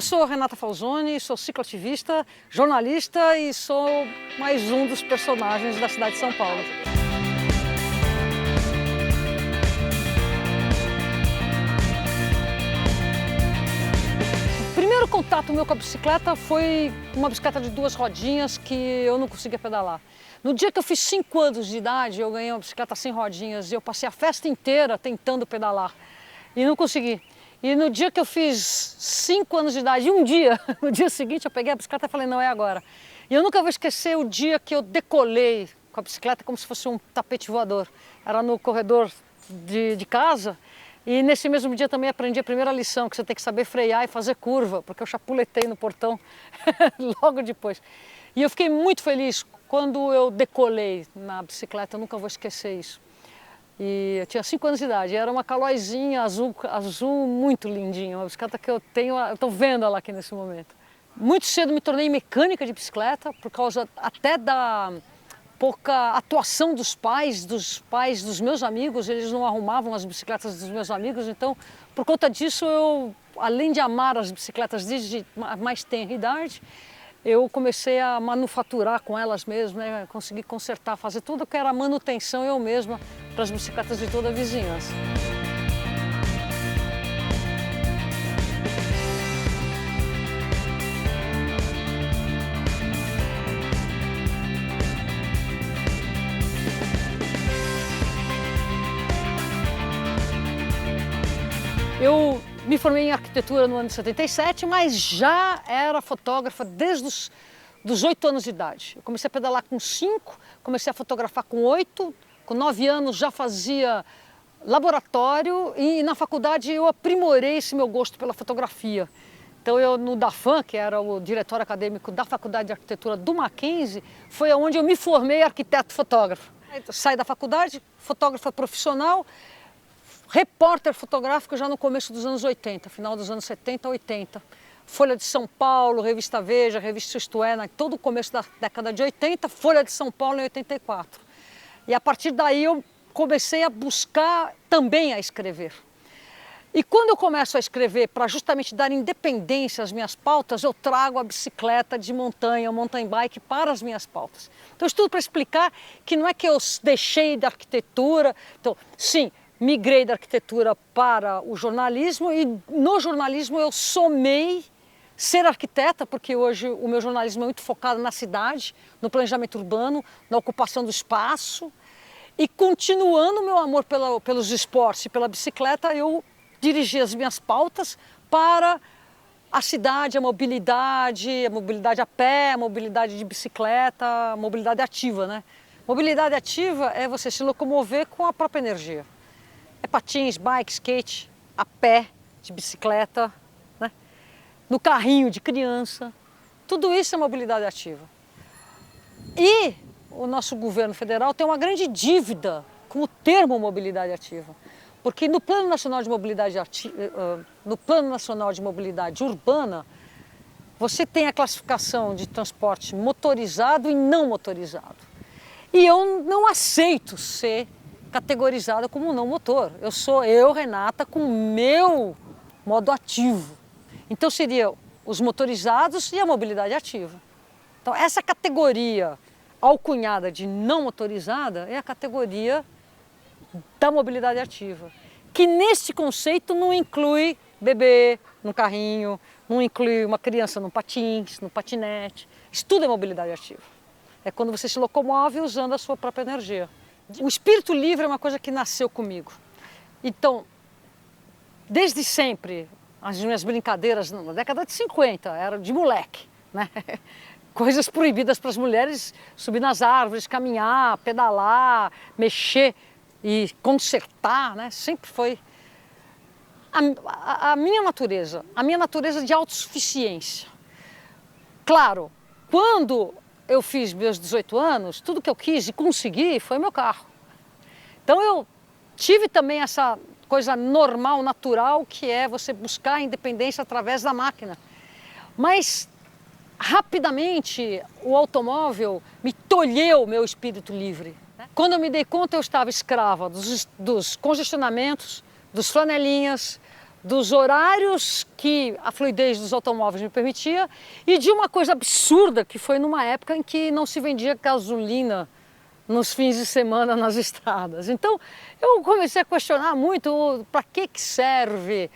sou Renata Falzoni, sou cicloativista, jornalista e sou mais um dos personagens da cidade de São Paulo. O primeiro contato meu com a bicicleta foi uma bicicleta de 2 rodinhas que eu não conseguia pedalar. No dia que eu fiz 5 anos de idade, eu ganhei uma bicicleta sem rodinhas e eu passei a festa inteira tentando pedalar e não consegui. E no dia que eu fiz 5 anos de idade, um dia, no dia seguinte eu peguei a bicicleta e falei, não, é agora. E eu nunca vou esquecer o dia que eu decolei com a bicicleta como se fosse um tapete voador. Era no corredor de casa e nesse mesmo dia também aprendi a primeira lição, que você tem que saber frear e fazer curva, porque eu chapuletei no portão logo depois. E eu fiquei muito feliz quando eu decolei na bicicleta, eu nunca vou esquecer isso. E eu tinha 5 anos de idade, era uma Calóizinha azul muito lindinha, uma bicicleta que eu tenho, eu estou vendo ela aqui nesse momento. Muito cedo me tornei mecânica de bicicleta, por causa até da pouca atuação dos pais dos meus amigos, eles não arrumavam as bicicletas dos meus amigos, então por conta disso eu, além de amar as bicicletas desde mais tenra idade, eu comecei a manufaturar com elas mesmas, né? Consegui consertar, fazer tudo que era manutenção eu mesma para as bicicletas de toda a vizinhança. Eu me formei em arquitetura no ano de 77, mas já era fotógrafa desde os 8 anos de idade. Eu comecei a pedalar com 5, comecei a fotografar com 8, com 9 anos já fazia laboratório e na faculdade eu aprimorei esse meu gosto pela fotografia. Então eu no DAFAM, que era o diretório acadêmico da Faculdade de Arquitetura do Mackenzie, foi onde eu me formei arquiteto-fotógrafo. Saí da faculdade, fotógrafa profissional, repórter fotográfico já no começo dos anos 80, final dos anos 70, 80. Folha de São Paulo, Revista Veja, Revista Isto É, todo o começo da década de 80, Folha de São Paulo em 84. E a partir daí eu comecei a buscar também a escrever. E quando eu começo a escrever para justamente dar independência às minhas pautas, eu trago a bicicleta de montanha, o mountain bike para as minhas pautas. Então isso tudo para explicar que não é que eu deixei da arquitetura, então sim, migrei da arquitetura para o jornalismo e no jornalismo eu somei ser arquiteta, porque hoje o meu jornalismo é muito focado na cidade, no planejamento urbano, na ocupação do espaço. E continuando o meu amor pelos esportes e pela bicicleta, eu dirigi as minhas pautas para a cidade, a mobilidade a pé, a mobilidade de bicicleta, a mobilidade ativa, né? Mobilidade ativa é você se locomover com a própria energia. É patins, bike, skate, a pé, de bicicleta, né? No carrinho de criança. Tudo isso é mobilidade ativa. E o nosso governo federal tem uma grande dívida com o termo mobilidade ativa. Porque no Plano Nacional de Mobilidade, no Plano Nacional de Mobilidade Urbana, você tem a classificação de transporte motorizado e não motorizado. E eu não aceito ser categorizada como não motor. Eu sou Renata, com o meu modo ativo. Então seriam os motorizados e a mobilidade ativa. Então essa categoria alcunhada de não motorizada é a categoria da mobilidade ativa, que nesse conceito não inclui bebê no carrinho, não inclui uma criança no patins, no patinete. Isso tudo é mobilidade ativa. É quando você se locomove usando a sua própria energia. O espírito livre é uma coisa que nasceu comigo. Então, desde sempre, as minhas brincadeiras na década de 50 eram de moleque, né? Coisas proibidas para as mulheres, subir nas árvores, caminhar, pedalar, mexer e consertar, né? Sempre foi a minha natureza de autossuficiência. Claro, quando eu fiz meus 18 anos, tudo que eu quis e consegui foi meu carro. Então eu tive também essa coisa normal, natural, que é você buscar a independência através da máquina. Mas rapidamente o automóvel me tolheu o meu espírito livre. Quando eu me dei conta, eu estava escrava dos congestionamentos, dos flanelinhas, dos horários que a fluidez dos automóveis me permitia e de uma coisa absurda que foi numa época em que não se vendia gasolina nos fins de semana nas estradas. Então eu comecei a questionar muito para que serve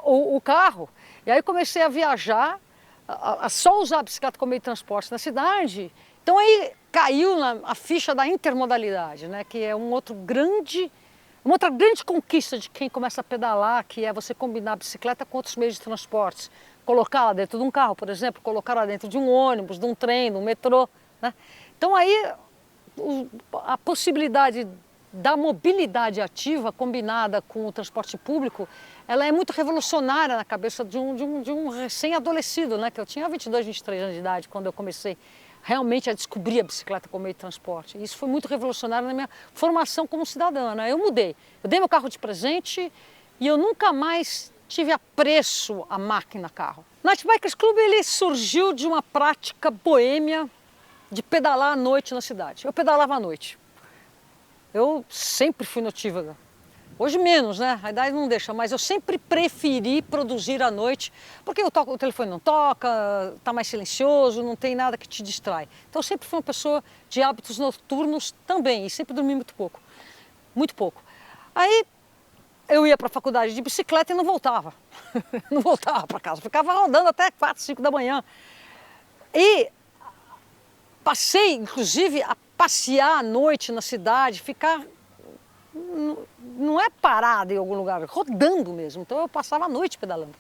o carro. E aí comecei a viajar, a só usar a bicicleta como meio de transporte na cidade. Então aí caiu a ficha da intermodalidade, né? Que é uma outra grande conquista de quem começa a pedalar, que é você combinar a bicicleta com outros meios de transporte. Colocá-la dentro de um carro, por exemplo, colocá-la dentro de um ônibus, de um trem, de um metrô, né? Então aí a possibilidade da mobilidade ativa combinada com o transporte público, ela é muito revolucionária na cabeça de um recém-adolescido, né? Que eu tinha 22, 23 anos de idade quando eu comecei realmente a descobrir a bicicleta como meio de transporte. Isso foi muito revolucionário na minha formação como cidadã, né? Eu mudei, eu dei meu carro de presente e eu nunca mais tive apreço à máquina carro. O Night Bikers Club ele surgiu de uma prática boêmia de pedalar à noite na cidade. Eu pedalava à noite. Eu sempre fui notívaga. Hoje menos, né? A idade não deixa, mas eu sempre preferi produzir à noite, porque o telefone não toca, está mais silencioso, não tem nada que te distrai. Então eu sempre fui uma pessoa de hábitos noturnos também, e sempre dormi muito pouco. Muito pouco. Aí eu ia para a faculdade de bicicleta e não voltava. Não voltava para casa, ficava rodando até 4, 5 da manhã. E passei, inclusive, a passear à noite na cidade, ficar... Não é parado em algum lugar, rodando mesmo. Então eu passava a noite pedalando.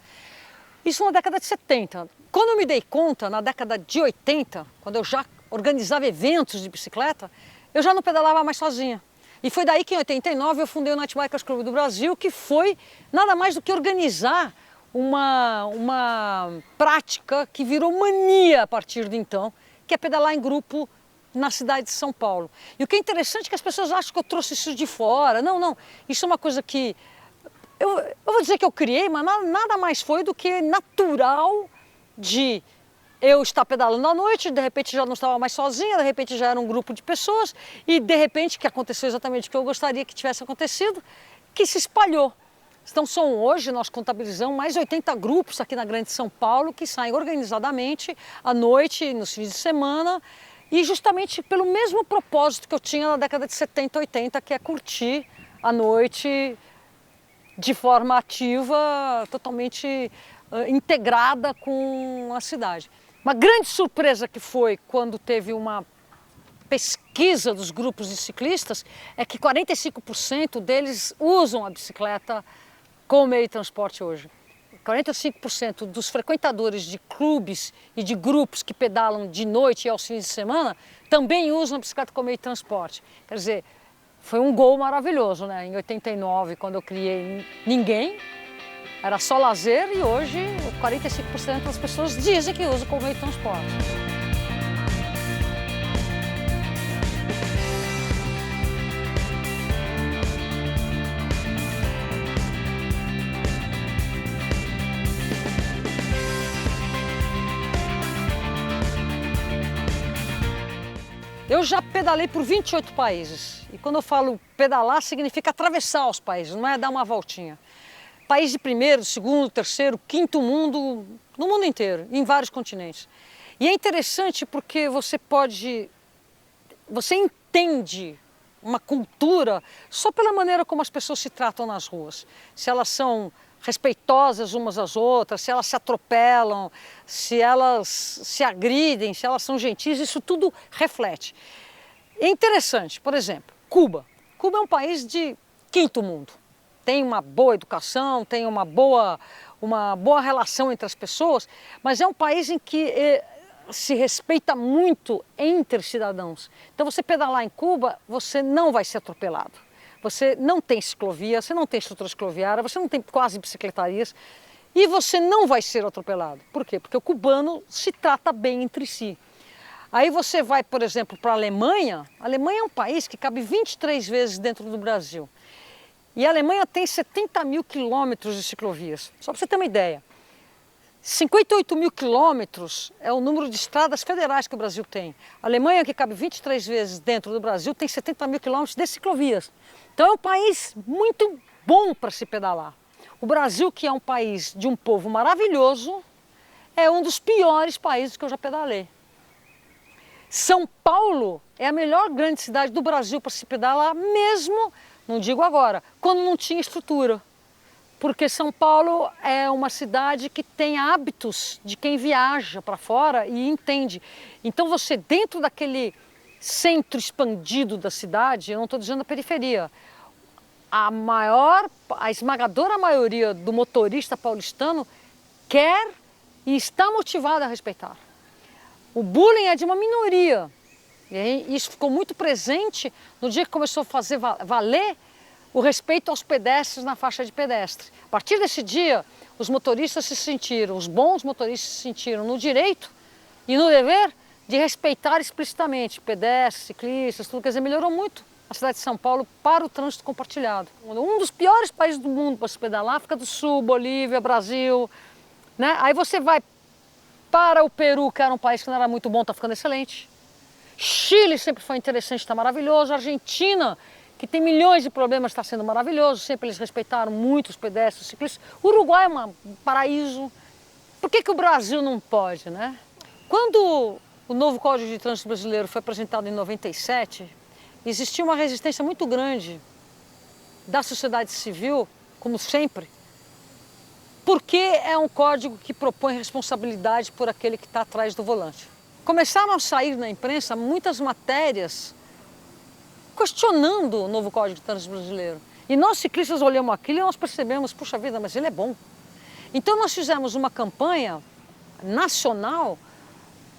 Isso na década de 70. Quando eu me dei conta, na década de 80, quando eu já organizava eventos de bicicleta, eu já não pedalava mais sozinha. E foi daí que em 89 eu fundei o Night Bikers Club do Brasil, que foi nada mais do que organizar uma prática que virou mania a partir de então, que é pedalar em grupo na cidade de São Paulo. E o que é interessante é que as pessoas acham que eu trouxe isso de fora. Não, não. Isso é uma coisa que... Eu vou dizer que eu criei, mas nada mais foi do que natural de eu estar pedalando à noite, de repente já não estava mais sozinha, de repente já era um grupo de pessoas e de repente, que aconteceu exatamente o que eu gostaria que tivesse acontecido, que se espalhou. Então hoje nós contabilizamos mais 80 grupos aqui na Grande São Paulo que saem organizadamente à noite, nos fins de semana, e justamente pelo mesmo propósito que eu tinha na década de 70, 80, que é curtir a noite de forma ativa, totalmente integrada com a cidade. Uma grande surpresa que foi quando teve uma pesquisa dos grupos de ciclistas é que 45% deles usam a bicicleta como meio de transporte hoje. 45% dos frequentadores de clubes e de grupos que pedalam de noite e aos fins de semana também usam a bicicleta como meio de transporte. Quer dizer, foi um gol maravilhoso, né? Em 89, quando eu criei, ninguém, era só lazer, e hoje 45% das pessoas dizem que usam como meio de transporte. Eu já pedalei por 28 países. E quando eu falo pedalar, significa atravessar os países, não é dar uma voltinha. País de primeiro, segundo, terceiro, quinto mundo, no mundo inteiro, em vários continentes. E é interessante porque você entende uma cultura só pela maneira como as pessoas se tratam nas ruas. Se elas são respeitosas umas às outras, se elas se atropelam, se elas se agridem, se elas são gentis, isso tudo reflete. É interessante, por exemplo, Cuba. Cuba é um país de quinto mundo. Tem uma boa educação, tem uma boa relação entre as pessoas, mas é um país em que se respeita muito entre cidadãos. Então você pedalar em Cuba, você não vai ser atropelado. Você não tem ciclovia, você não tem estrutura cicloviária, você não tem quase bicicletarias e você não vai ser atropelado. Por quê? Porque o cubano se trata bem entre si. Aí você vai, por exemplo, para a Alemanha é um país que cabe 23 vezes dentro do Brasil. E a Alemanha tem 70 mil quilômetros de ciclovias, só para você ter uma ideia. 58 mil quilômetros é o número de estradas federais que o Brasil tem. A Alemanha, que cabe 23 vezes dentro do Brasil, tem 70 mil quilômetros de ciclovias. Então é um país muito bom para se pedalar. O Brasil, que é um país de um povo maravilhoso, é um dos piores países que eu já pedalei. São Paulo é a melhor grande cidade do Brasil para se pedalar, mesmo, não digo agora, quando não tinha estrutura. Porque São Paulo é uma cidade que tem hábitos de quem viaja para fora e entende. Então você, dentro daquele centro expandido da cidade, eu não estou dizendo a periferia, a esmagadora maioria do motorista paulistano quer e está motivado a respeitar. O bullying é de uma minoria. E isso ficou muito presente no dia que começou a fazer valer o respeito aos pedestres na faixa de pedestre. A partir desse dia, os motoristas se sentiram, os bons motoristas se sentiram no direito e no dever de respeitar explicitamente pedestres, ciclistas, tudo. Quer dizer, melhorou muito a cidade de São Paulo para o trânsito compartilhado. Um dos piores países do mundo para se pedalar, África do Sul, Bolívia, Brasil, né? Aí você vai para o Peru, que era um país que não era muito bom, está ficando excelente. Chile sempre foi interessante, está maravilhoso. Argentina, que tem milhões de problemas, está sendo maravilhoso. Sempre eles respeitaram muito os pedestres, os ciclistas. Uruguai é um paraíso. Por que o Brasil não pode, né? Quando o novo Código de Trânsito Brasileiro foi apresentado em 97, existia uma resistência muito grande da sociedade civil, como sempre, porque é um código que propõe responsabilidade por aquele que está atrás do volante. Começaram a sair na imprensa muitas matérias questionando o novo Código de Trânsito Brasileiro. E nós ciclistas olhamos aquilo e nós percebemos, puxa vida, mas ele é bom. Então nós fizemos uma campanha nacional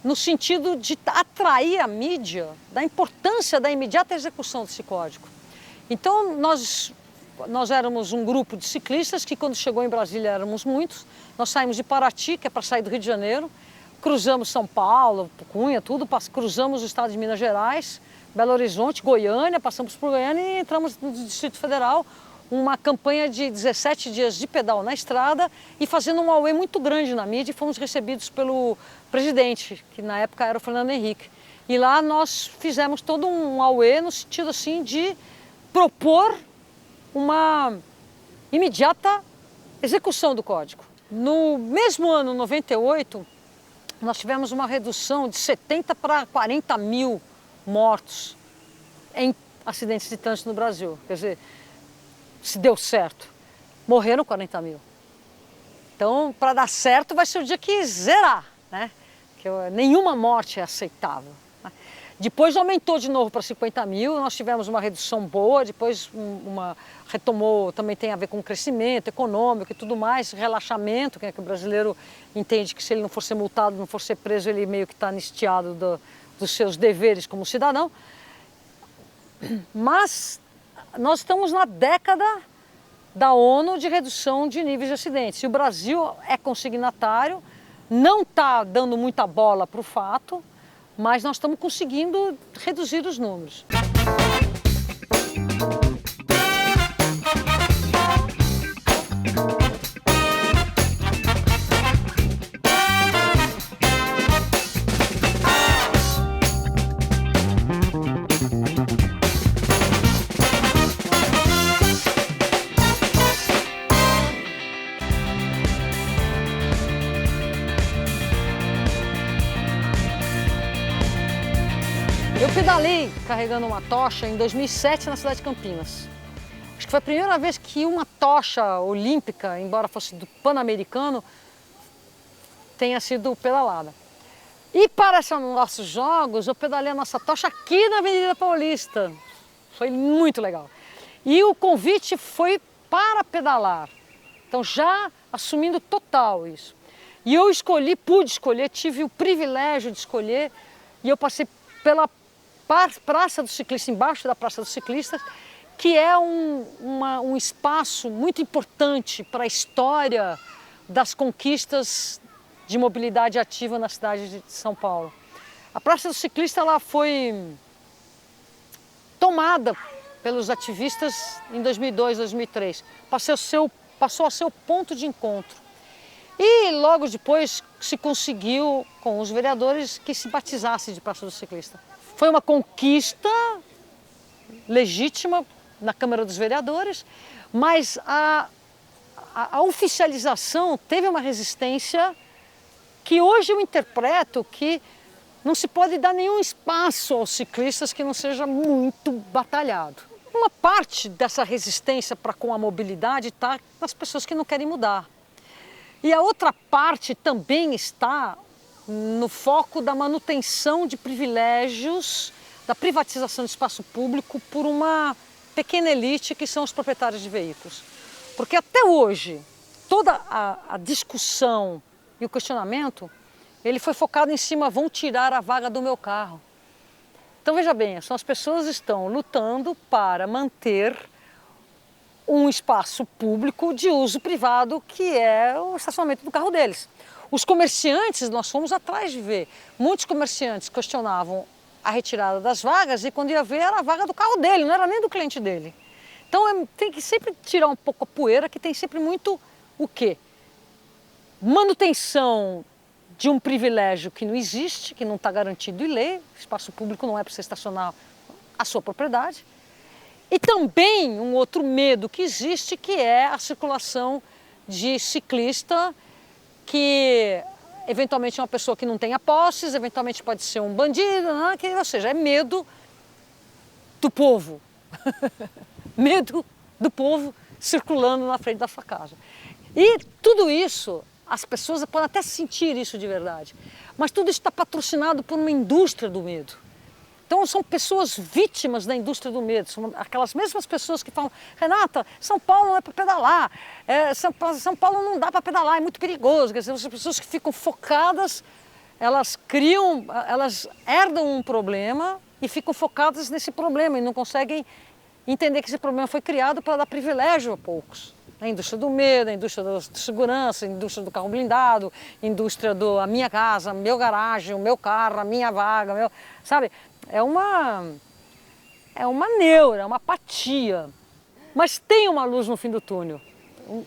no sentido de atrair a mídia da importância da imediata execução desse código. Então nós éramos um grupo de ciclistas que, quando chegou em Brasília, éramos muitos. Nós saímos de Paraty, que é para sair do Rio de Janeiro, cruzamos São Paulo, Cunha, tudo, cruzamos o estado de Minas Gerais, Belo Horizonte, Goiânia, passamos por Goiânia e entramos no Distrito Federal, uma campanha de 17 dias de pedal na estrada e fazendo um auê muito grande na mídia, e fomos recebidos pelo presidente, que na época era o Fernando Henrique. E lá nós fizemos todo um auê no sentido assim de propor uma imediata execução do código. No mesmo ano, 98, nós tivemos uma redução de 70 para 40 mil mortos em acidentes de trânsito no Brasil. Quer dizer, se deu certo, morreram 40 mil. Então, para dar certo, vai ser o dia que zerar, né? Que nenhuma morte é aceitável. Depois aumentou de novo para 50 mil, nós tivemos uma redução boa, depois retomou, também tem a ver com crescimento econômico e tudo mais, relaxamento, que é que o brasileiro entende que se ele não for ser multado, não for ser preso, ele meio que está anistiado dos seus deveres como cidadão. Mas nós estamos na década da ONU de redução de níveis de acidentes. E o Brasil é consignatário, não está dando muita bola para o fato, mas nós estamos conseguindo reduzir os números. Eu pedalei carregando uma tocha em 2007 na cidade de Campinas. Acho que foi a primeira vez que uma tocha olímpica, embora fosse do Pan-Americano, tenha sido pedalada. E para esses nossos jogos, eu pedalei a nossa tocha aqui na Avenida Paulista. Foi muito legal. E o convite foi para pedalar. Então já assumindo total isso. E eu pude escolher, tive o privilégio de escolher, e eu passei pela Praça do Ciclista, embaixo da Praça dos Ciclistas, que é um espaço muito importante para a história das conquistas de mobilidade ativa na cidade de São Paulo. A Praça do Ciclista ela foi tomada pelos ativistas em 2002, 2003. Passou a ser o ponto de encontro. E logo depois se conseguiu, com os vereadores, que se batizasse de Praça do Ciclista. Foi uma conquista legítima na Câmara dos Vereadores, mas a oficialização teve uma resistência que hoje eu interpreto que não se pode dar nenhum espaço aos ciclistas que não seja muito batalhado. Uma parte dessa resistência para com a mobilidade está nas pessoas que não querem mudar. E a outra parte também está no foco da manutenção de privilégios, da privatização do espaço público por uma pequena elite que são os proprietários de veículos. Porque até hoje, toda a discussão e o questionamento, ele foi focado em cima, vão tirar a vaga do meu carro. Então veja bem, as pessoas estão lutando para manter um espaço público de uso privado que é o estacionamento do carro deles. Os comerciantes, nós fomos atrás de ver, muitos comerciantes questionavam a retirada das vagas e quando ia ver era a vaga do carro dele, não era nem do cliente dele. Então tem que sempre tirar um pouco a poeira, que tem sempre muito o quê? Manutenção de um privilégio que não existe, que não está garantido em lei, espaço público não é para você estacionar a sua propriedade. E também um outro medo que existe, que é a circulação de ciclista, que eventualmente é uma pessoa que não tenha posses, eventualmente pode ser um bandido, né? Ou seja, é medo do povo. Medo do povo circulando na frente da sua casa. E tudo isso, as pessoas podem até sentir isso de verdade, mas tudo isso está patrocinado por uma indústria do medo. Então são pessoas vítimas da indústria do medo, são aquelas mesmas pessoas que falam, Renata, São Paulo não é para pedalar, São Paulo não dá para pedalar, é muito perigoso. Quer dizer, as pessoas que ficam focadas, elas herdam um problema e ficam focadas nesse problema e não conseguem entender que esse problema foi criado para dar privilégio a poucos. A indústria do medo, a indústria da segurança, a indústria do carro blindado, a indústria da minha casa, meu garagem, o meu carro, a minha vaga, sabe? É uma neura, é uma apatia. Mas tem uma luz no fim do túnel,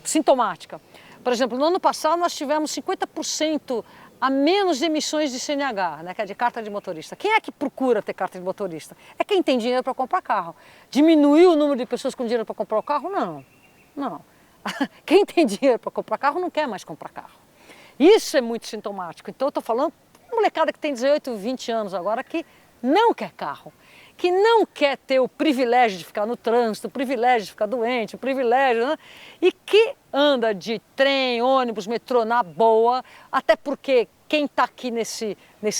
sintomática. Por exemplo, no ano passado nós tivemos 50% a menos de emissões de CNH, né, que é de carta de motorista. Quem é que procura ter carta de motorista? É quem tem dinheiro para comprar carro. Diminuiu o número de pessoas com dinheiro para comprar o carro? Não, não. Quem tem dinheiro para comprar carro não quer mais comprar carro. Isso é muito sintomático. Então eu estou falando de molecada que tem 18, 20 anos agora que não quer carro, que não quer ter o privilégio de ficar no trânsito, o privilégio de ficar doente, o privilégio, né? E que anda de trem, ônibus, metrô na boa, até porque quem está aqui nesse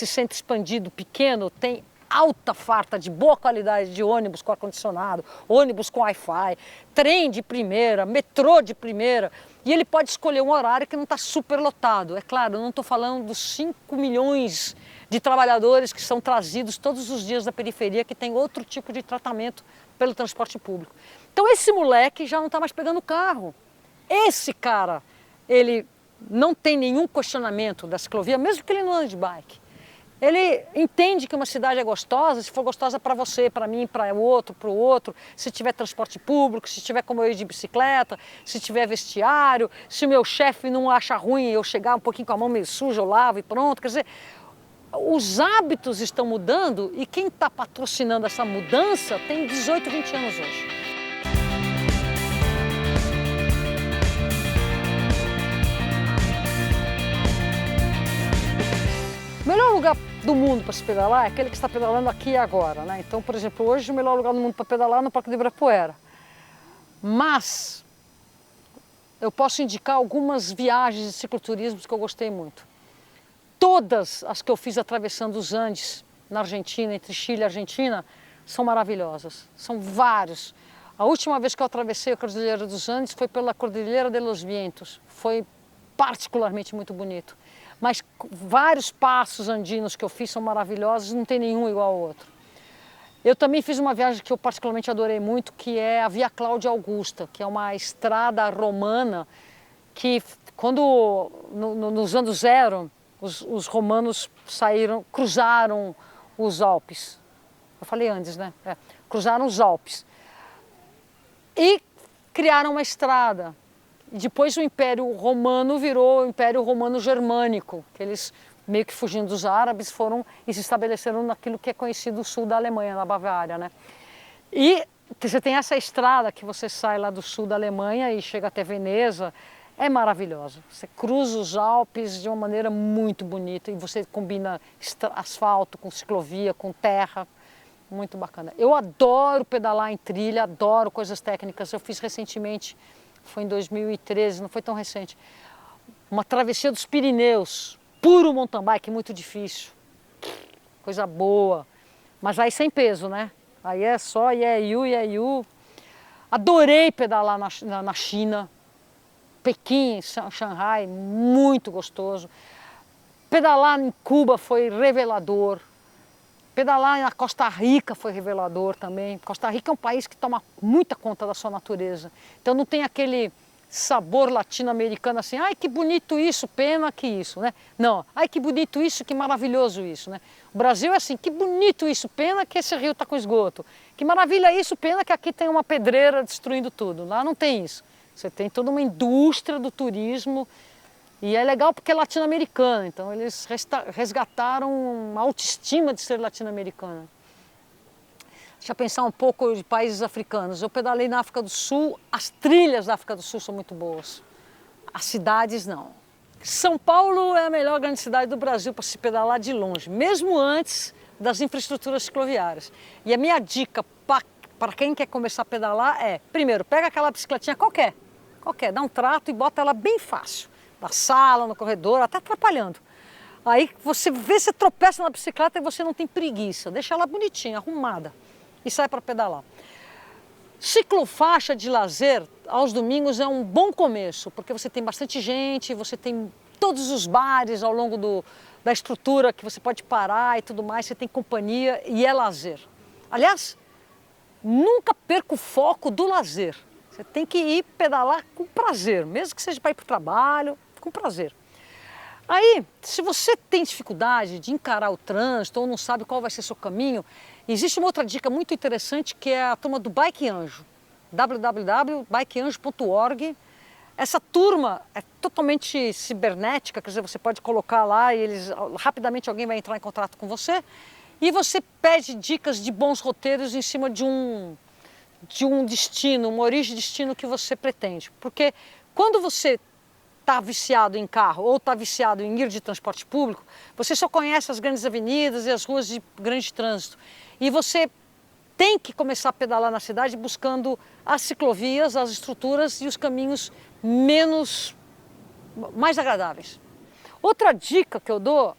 centro expandido pequeno tem alta farta de boa qualidade de ônibus com ar-condicionado, ônibus com Wi-Fi, trem de primeira, metrô de primeira, e ele pode escolher um horário que não está super lotado. É claro, eu não estou falando dos 5 milhões de trabalhadores que são trazidos todos os dias da periferia, que tem outro tipo de tratamento pelo transporte público. Então esse moleque já não está mais pegando carro. Esse cara, ele não tem nenhum questionamento da ciclovia, mesmo que ele não ande de bike. Ele entende que uma cidade é gostosa, se for gostosa para você, para mim, para o outro, se tiver transporte público, se tiver como eu ir de bicicleta, se tiver vestiário, se o meu chefe não acha ruim eu chegar um pouquinho com a mão meio suja, eu lavo e pronto. Quer dizer, os hábitos estão mudando e quem está patrocinando essa mudança tem 18, 20 anos hoje. O melhor lugar do mundo para se pedalar é aquele que está pedalando aqui e agora, né? Então, por exemplo, hoje o melhor lugar do mundo para pedalar é no Parque do Ibirapuera. Mas eu posso indicar algumas viagens de cicloturismo que eu gostei muito. Todas as que eu fiz atravessando os Andes, na Argentina, entre Chile e Argentina, são maravilhosas. São vários. A última vez que eu atravessei a Cordilheira dos Andes foi pela Cordilheira de los Vientos. Foi particularmente muito bonito. Mas vários passos andinos que eu fiz são maravilhosos, não tem nenhum igual ao outro. Eu também fiz uma viagem que eu particularmente adorei muito, que é a Via Cláudia Augusta, que é uma estrada romana que, nos anos zero, os romanos cruzaram os Alpes. Eu falei Andes, né? Cruzaram os Alpes. E criaram uma estrada. Depois o Império Romano virou o Império Romano Germânico, que eles, meio que fugindo dos árabes, foram e se estabeleceram naquilo que é conhecido o sul da Alemanha, na Bavária, né? E você tem essa estrada que você sai lá do sul da Alemanha e chega até Veneza, é maravilhosa. Você cruza os Alpes de uma maneira muito bonita e você combina asfalto com ciclovia, com terra, muito bacana. Eu adoro pedalar em trilha, adoro coisas técnicas. Eu fiz recentemente, foi em 2013, não foi tão recente, uma travessia dos Pirineus, puro mountain bike, muito difícil, coisa boa, mas aí sem peso, né? Aí é só iu. Adorei pedalar na China, Pequim, Shanghai, muito gostoso. Pedalar em Cuba foi revelador. Pedalar na Costa Rica foi revelador também. Costa Rica é um país que toma muita conta da sua natureza. Então não tem aquele sabor latino-americano assim, ai que bonito isso, pena que isso, né? Não, ai que bonito isso, que maravilhoso isso, né? O Brasil é assim, que bonito isso, pena que esse rio está com esgoto. Que maravilha isso, pena que aqui tem uma pedreira destruindo tudo. Lá não tem isso. Você tem toda uma indústria do turismo e é legal porque é latino-americano, então eles resgataram uma autoestima de ser latino-americana. Deixa eu pensar um pouco de países africanos. Eu pedalei na África do Sul, as trilhas da África do Sul são muito boas. As cidades não. São Paulo é a melhor grande cidade do Brasil para se pedalar de longe, mesmo antes das infraestruturas cicloviárias. E a minha dica para quem quer começar a pedalar é, primeiro, pega aquela bicicletinha qualquer, dá um trato e bota ela bem fácil, na sala, no corredor, até atrapalhando. Aí você vê, você tropeça na bicicleta e você não tem preguiça, deixa ela bonitinha, arrumada. E sai para pedalar. Ciclofaixa de lazer aos domingos é um bom começo, porque você tem bastante gente, você tem todos os bares ao longo da estrutura que você pode parar e tudo mais, você tem companhia e é lazer. Aliás, nunca perca o foco do lazer. Você tem que ir pedalar com prazer, mesmo que seja para ir para o trabalho, com prazer. Aí, se você tem dificuldade de encarar o trânsito ou não sabe qual vai ser seu caminho, existe uma outra dica muito interessante que é a turma do Bike Anjo, www.bikeanjo.org. Essa turma é totalmente cibernética, quer dizer, você pode colocar lá e rapidamente alguém vai entrar em contato com você e você pede dicas de bons roteiros em cima de um destino, uma origem de destino que você pretende. Porque quando você está viciado em carro ou está viciado em ir de transporte público, você só conhece as grandes avenidas e as ruas de grande trânsito. E você tem que começar a pedalar na cidade buscando as ciclovias, as estruturas e os caminhos mais agradáveis. Outra dica que eu dou,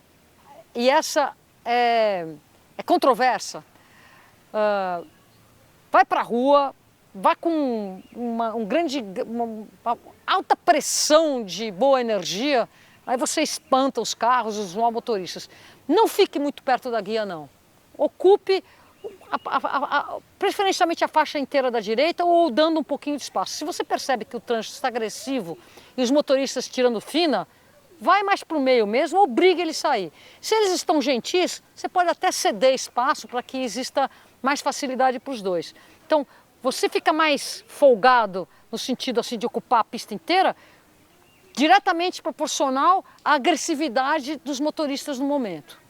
e essa é controversa, vai para a rua, vai com uma alta pressão de boa energia, aí você espanta os carros, os motoristas. Não fique muito perto da guia, não. Ocupe preferencialmente a faixa inteira da direita ou dando um pouquinho de espaço. Se você percebe que o trânsito está agressivo e os motoristas tirando fina, vai mais para o meio mesmo, obriga ele a sair. Se eles estão gentis, você pode até ceder espaço para que exista mais facilidade para os dois. Então, você fica mais folgado no sentido assim de ocupar a pista inteira, diretamente proporcional à agressividade dos motoristas no momento.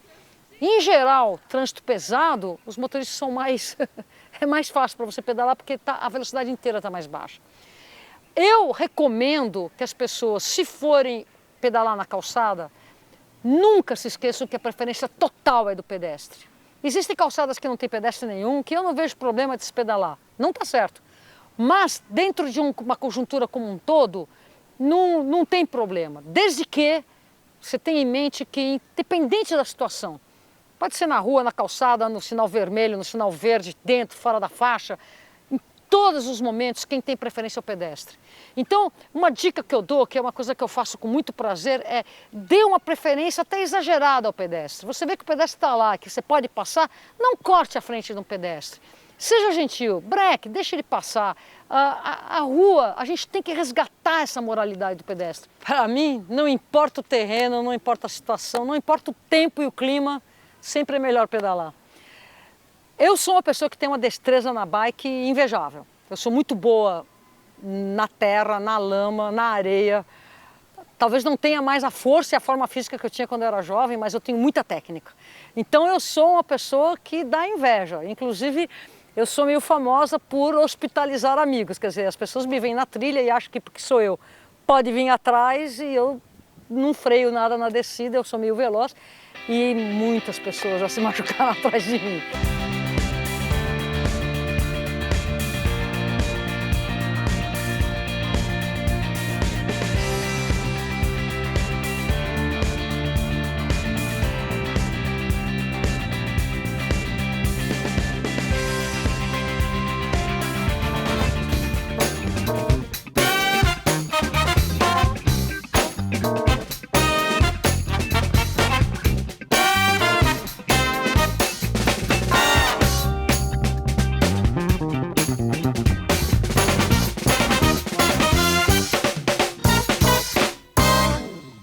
Em geral, trânsito pesado, os motoristas são mais... é mais fácil para você pedalar porque a velocidade inteira está mais baixa. Eu recomendo que as pessoas, se forem pedalar na calçada, nunca se esqueçam que a preferência total é do pedestre. Existem calçadas que não tem pedestre nenhum, que eu não vejo problema de se pedalar. Não está certo. Mas dentro de uma conjuntura como um todo, não tem problema. Desde que você tenha em mente que, independente da situação, pode ser na rua, na calçada, no sinal vermelho, no sinal verde, dentro, fora da faixa, em todos os momentos, quem tem preferência é o pedestre. Então, uma dica que eu dou, que é uma coisa que eu faço com muito prazer, é dê uma preferência até exagerada ao pedestre. Você vê que o pedestre está lá, que você pode passar, não corte a frente de um pedestre. Seja gentil, breque, deixe ele passar. A rua, a gente tem que resgatar essa moralidade do pedestre. Para mim, não importa o terreno, não importa a situação, não importa o tempo e o clima, sempre é melhor pedalar. Eu sou uma pessoa que tem uma destreza na bike invejável. Eu sou muito boa na terra, na lama, na areia. Talvez não tenha mais a força e a forma física que eu tinha quando eu era jovem, mas eu tenho muita técnica. Então eu sou uma pessoa que dá inveja. Inclusive, eu sou meio famosa por hospitalizar amigos, quer dizer, as pessoas me veem na trilha e acham que porque sou eu, pode vir atrás e eu não freio nada na descida, eu sou meio veloz e muitas pessoas já se machucaram atrás de mim.